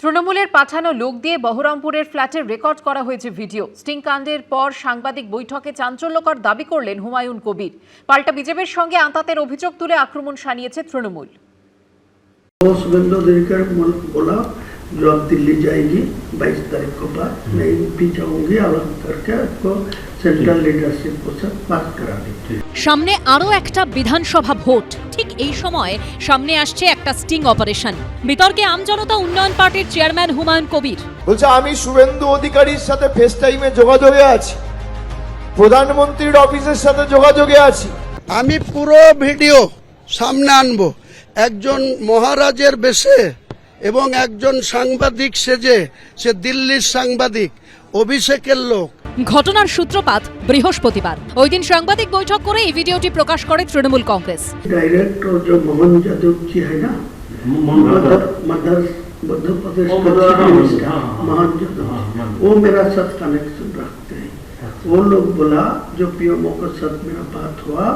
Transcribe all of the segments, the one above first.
তৃণমূলের পাঠানো লোক দিয়ে বহরমপুরের ফ্ল্যাটে রেকর্ড করা হয়েছে ভিডিও। স্টিং কাণ্ডের পর সাংবাদিক বৈঠকে চাঞ্চল্যকর দাবি করলেন হুমায়ুন কবির। পাল্টা বিজেপির সঙ্গে আঁতাতের অভিযোগ তুলে আক্রমণ শানিয়েছে তৃণমূল। शुभेंदु अधिकारी बोला जो अब दिल्ली जाएगी 22 तारीख को बाद मैं यूपी जाऊंगी, अलग करके आपको सेंट्रल लीडरशिप को सब बात करा दी। সামনে আরো একটা বিধানসভা ভোট, ঠিক এই সময় সামনে আসছে একটা স্টিং অপারেশন। বিতর্কে আমজনতা উন্নয়ন পার্টির চেয়ারম্যান হুমায়ুন কবির বলছে, আমি শুভেন্দু অধিকারীর সাথে ফেস টাইমে যোগাযোগে আছি, প্রধানমন্ত্রীর অফিসের সাথে যোগাযোগে আছি। আমি পুরো ভিডিও সামনে আনবো। একজন মহারাজের বেশে এবং একজন সাংবাদিক সেজে, সে দিল্লির সাংবাদিক, অভিষেকের লোক। ঘটনার সূত্রপাত বৃহস্পতিবার। ওই দিন সাংবাদিক বৈঠক করে এই ভিডিওটি প্রকাশ করে তৃণমূল কংগ্রেস। डायरेक्टर जो मोहन यादव जी है ना, मध्य प्रदेश मोहन यादव, वो मेरा साथ कनेक्शन रखते हैं। वो लोग बोला जो पीएमओ के साथ मेरा बात हुआ,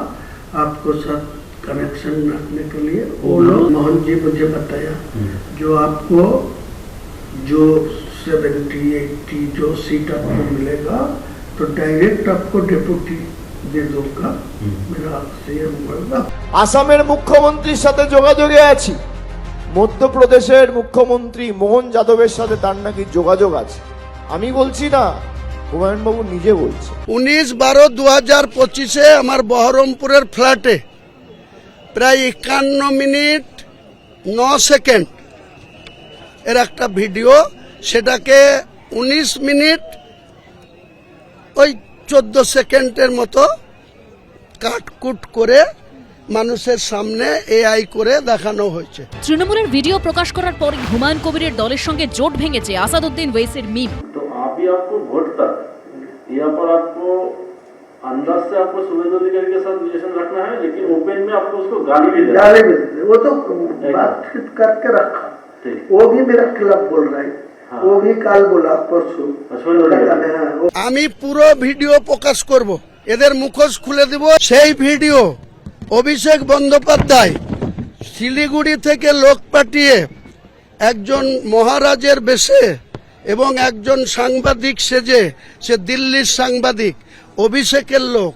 आपको साथ कनेक्शन रखने के लिए वो लोग मोहन जी मुझे बताया जो आपको जो 70-80 जो सीट आपको मिलेगा तो डायरेक्ट आपको डेप्यूटी दे दूंगा, मेरा सीएम होगा। আসামের মুখ্যমন্ত্রীর সাথে যোগাযোগে আছি, মধ্যপ্রদেশের মুখ্যমন্ত্রী মোহন যাদবের সাথে তার নাকি যোগাযোগ আছে। আমি বলছি না, হুমায়ুন বাবু নিজে বলছে। 19/12/2025 আমার বহরমপুরের ফ্ল্যাটে প্রায় 51 মিনিট 9 সেকেন্ড এর একটা ভিডিও, সেটাকে 19 মিনিট ওই 14 সেকেন্ডের মতো কাটকুট করে মানুষের সামনে এআই করে দেখানো হয়েছে। তৃণমূলের ভিডিও প্রকাশ করার পরই হুমায়ুন কবিরের দলের সঙ্গে জোট ভেঙেছে আসাদুদ্দিন ওয়েসির মিম। तो अभी आपको वोट तक यहाँ पर आपको अंदाज से आपको शुभेंदु अधिकारी के साथ रिलेशन रखना है, लेकिन ओपन में आपको उसको गाली भी देना है। वो तो बातचीत करके रखा, वो भी मेरा खिलाफ बोल रहा है। हाँ। वो भी काल बोला परसों। আমি পুরো ভিডিও প্রকাশ করব, এদের মুখোশ খুলে দিব। সেই ভিডিও অভিষেক বন্দ্যোপাধ্যায় শিলিগুড়ি থেকে লোক পাঠিয়ে একজন মহারাজের বেশে এবং একজন সাংবাদিক সেজে, সে দিল্লির সাংবাদিক, অভিষেকের লোক,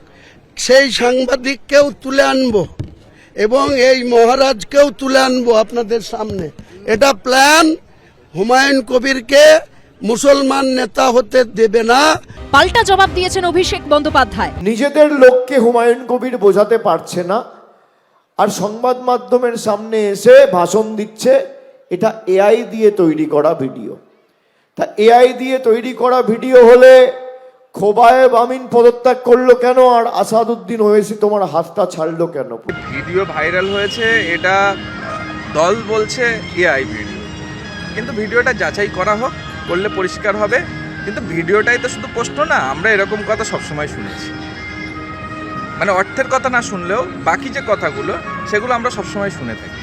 সেই সাংবাদিককেও তুলে আনবো এবং এই মহারাজকেও তুলে আনবো আপনাদের সামনে। এটা প্ল্যান। হুমায়ুন কবিরকে মুসলমান নেতা হতে দেবে না। পাল্টা জবাব দিয়েছেন অভিষেক বন্দ্যোপাধ্যায়। নিজেদের লোককে হুমায়ুন কবির বোঝাতে পারছে না, আর সংবাদ মাধ্যমের সামনে এসে ভাষণ দিচ্ছে এটা এআই দিয়ে তৈরি করা ভিডিও। তা এআই দিয়ে তৈরি করা ভিডিও হলে খোবায়েব আমিন পদত্যাগ করলো কেন, আর আসাদুদ্দিন ওয়েসি তোমার হাতটা ছাড়লো কেন? ভিডিও ভাইরাল হয়েছে, এটা দল বলছে এআই ভিডিও, কিন্তু ভিডিওটা যাচাই করা হোক, করলে পরিষ্কার হবে। কিন্তু ভিডিওটাই তো শুধু পোস্ট না, আমরা এরকম কথা সবসময় শুনেছি, মানে অর্থের কথা না শুনলেও বাকি যে কথাগুলো সেগুলো আমরা সবসময় শুনে থাকি।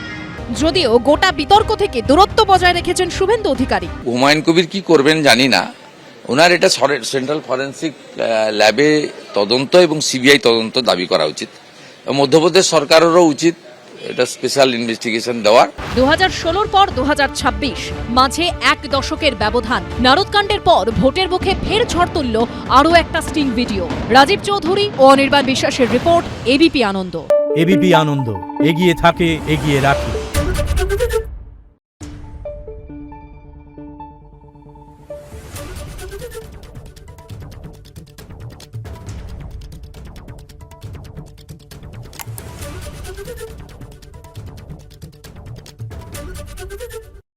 যদিও গোটা বিতর্ক থেকে দূরত্ব বজায় রেখেছেন শুভেন্দু অধিকারী। হুমায়ুন কবির কি করবেন জানি না, ওনার এটা সেন্ট্রাল ফরেন্সিক ল্যাবে তদন্ত এবং সিবিআই তদন্ত দাবি করা উচিত। মধ্যপ্রদেশ সরকারেরও উচিত এটা স্পেশাল ইনভেস্টিগেশন দেওয়ার। 2016 পর 2026 মাঝে এক দশকের ব্যবধান। নারদকাণ্ডের পর ভোটের মুখে ফের ঝড় তুলল আরও একটা স্টিং ভিডিও। রাজীব চৌধুরী ও অনির্বাণ বিশ্বাসের রিপোর্ট, এবিপি আনন্দ। এবিপি আনন্দ, এগিয়ে থাকে, এগিয়ে রাখে।